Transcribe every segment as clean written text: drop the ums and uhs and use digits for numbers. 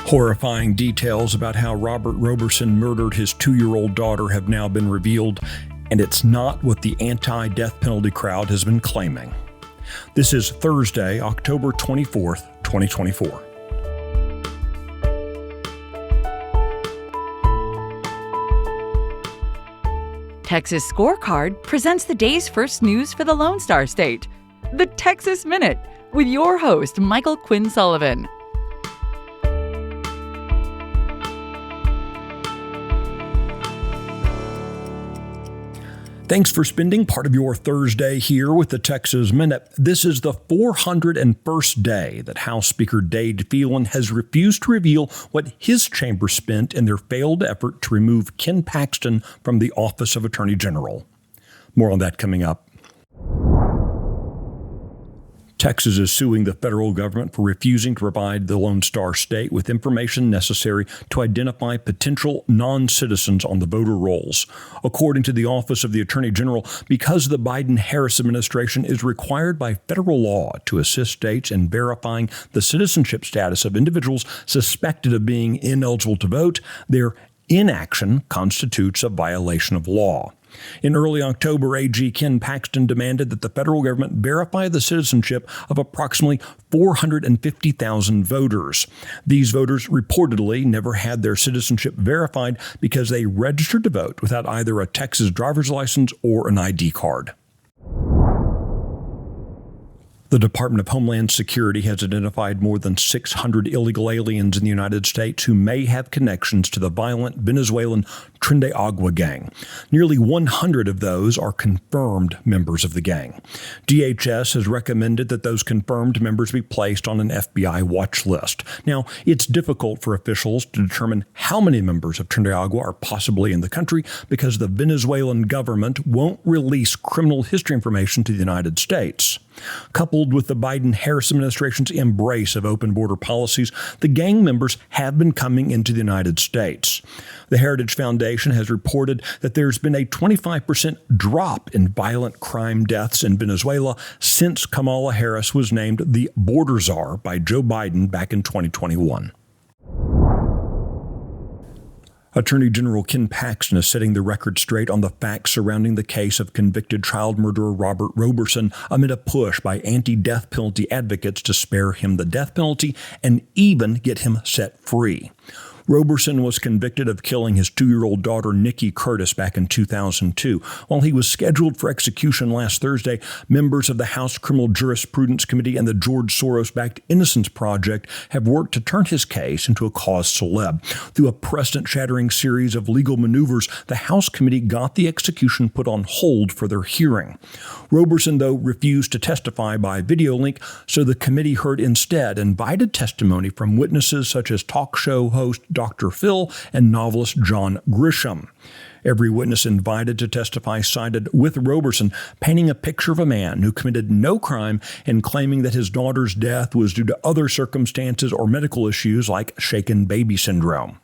Horrifying details about how Robert Roberson murdered his 2-year-old daughter have now been revealed, and it's not what the anti-death penalty crowd has been claiming. This is Thursday, October 24th, 2024. Texas Scorecard presents the day's first news for the Lone Star State, the Texas Minute, with your host, Michael Quinn Sullivan. Thanks for spending part of your Thursday here with the Texas Minute. This is the 401st day that House Speaker Dade Phelan has refused to reveal what his chamber spent in their failed effort to remove Ken Paxton from the office of Attorney General. More on that coming up. Texas is suing the federal government for refusing to provide the Lone Star State with information necessary to identify potential non-citizens on the voter rolls. According to the Office of the Attorney General, because the Biden-Harris administration is required by federal law to assist states in verifying the citizenship status of individuals suspected of being ineligible to vote, their inaction constitutes a violation of law. In early October, AG Ken Paxton demanded that the federal government verify the citizenship of approximately 450,000 voters. These voters reportedly never had their citizenship verified because they registered to vote without either a Texas driver's license or an ID card. The Department of Homeland Security has identified more than 600 illegal aliens in the United States who may have connections to the violent Venezuelan Tren Aragua gang. Nearly 100 of those are confirmed members of the gang. DHS has recommended that those confirmed members be placed on an FBI watch list. Now, it's difficult for officials to determine how many members of Tren Aragua are possibly in the country because the Venezuelan government won't release criminal history information to the United States. Coupled with the Biden-Harris administration's embrace of open border policies, the gang members have been coming into the United States. The Heritage Foundation has reported that there's been a 25% drop in violent crime deaths in Venezuela since Kamala Harris was named the border czar by Joe Biden back in 2021. Attorney General Ken Paxton is setting the record straight on the facts surrounding the case of convicted child murderer Robert Roberson amid a push by anti-death penalty advocates to spare him the death penalty and even get him set free. Roberson was convicted of killing his 2-year-old daughter, Nikki Curtis, back in 2002. While he was scheduled for execution last Thursday, members of the House Criminal Jurisprudence Committee and the George Soros-backed Innocence Project have worked to turn his case into a cause célèbre. Through a precedent-shattering series of legal maneuvers, the House committee got the execution put on hold for their hearing. Roberson, though, refused to testify by video link, so the committee heard instead invited testimony from witnesses such as talk show host Dr. Phil and novelist John Gruesome. Every witness invited to testify sided with Roberson, painting a picture of a man who committed no crime and claiming that his daughter's death was due to other circumstances or medical issues like shaken baby syndrome.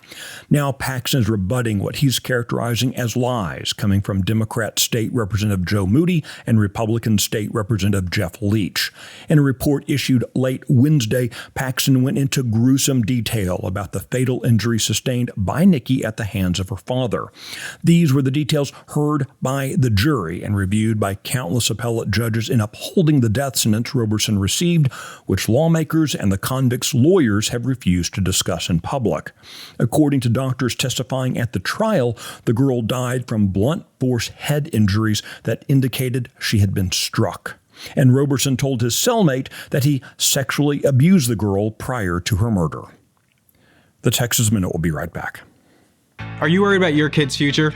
Now Paxton is rebutting what he's characterizing as lies coming from Democrat State Representative Joe Moody and Republican State Representative Jeff Leach. In a report issued late Wednesday, Paxton went into gruesome detail about the fatal injury sustained by Nikki at the hands of her father. These were the details heard by the jury and reviewed by countless appellate judges in upholding the death sentence Roberson received, which lawmakers and the convict's lawyers have refused to discuss in public. According to doctors testifying at the trial, the girl died from blunt force head injuries that indicated she had been struck. And Roberson told his cellmate that he sexually abused the girl prior to her murder. The Texas Minute will be right back. Are you worried about your kid's future?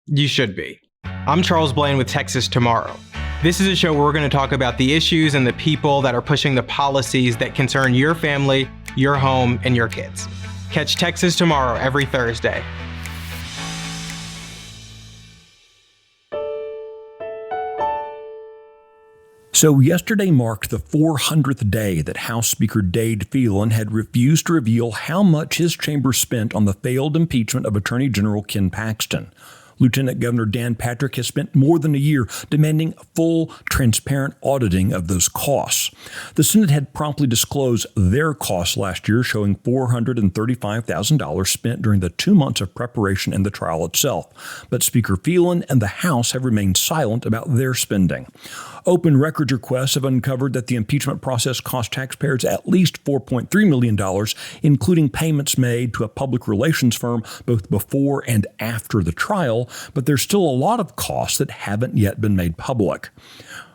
You should be. I'm Charles Blaine with Texas Tomorrow. This is a show where we're going to talk about the issues and the people that are pushing the policies that concern your family, your home, and your kids. Catch Texas Tomorrow every Thursday. So yesterday marked the 400th day that House Speaker Dade Phelan had refused to reveal how much his chamber spent on the failed impeachment of Attorney General Ken Paxton. Lieutenant Governor Dan Patrick has spent more than a year demanding full, transparent auditing of those costs. The Senate had promptly disclosed their costs last year, showing $435,000 spent during the 2 months of preparation and the trial itself. But Speaker Phelan and the House have remained silent about their spending. Open records requests have uncovered that the impeachment process cost taxpayers at least $4.3 million, including payments made to a public relations firm both before and after the trial, but there's still a lot of costs that haven't yet been made public.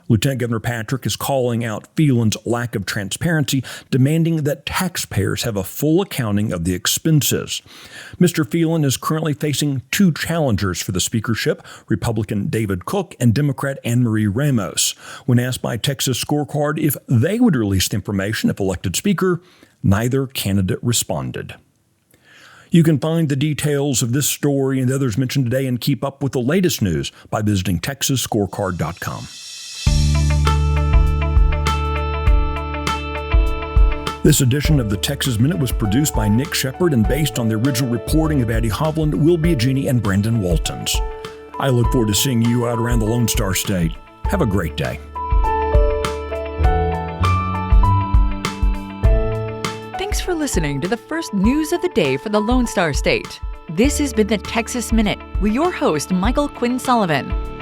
Lieutenant Governor Patrick is calling out Phelan's lack of transparency, demanding that taxpayers have a full accounting of the expenses. Mr. Phelan is currently facing two challengers for the speakership, Republican David Cook and Democrat Anne Marie Ramos. When asked by Texas Scorecard if they would release the information if elected speaker, neither candidate responded. You can find the details of this story and the others mentioned today and keep up with the latest news by visiting TexasScorecard.com. This edition of the Texas Minute was produced by Nick Shepard and based on the original reporting of Addie Hovland, Will Biagini, and Brandon Waltons. I look forward to seeing you out around the Lone Star State. Have a great day. Thanks for listening to the first news of the day for the Lone Star State. This has been the Texas Minute with your host, Michael Quinn Sullivan.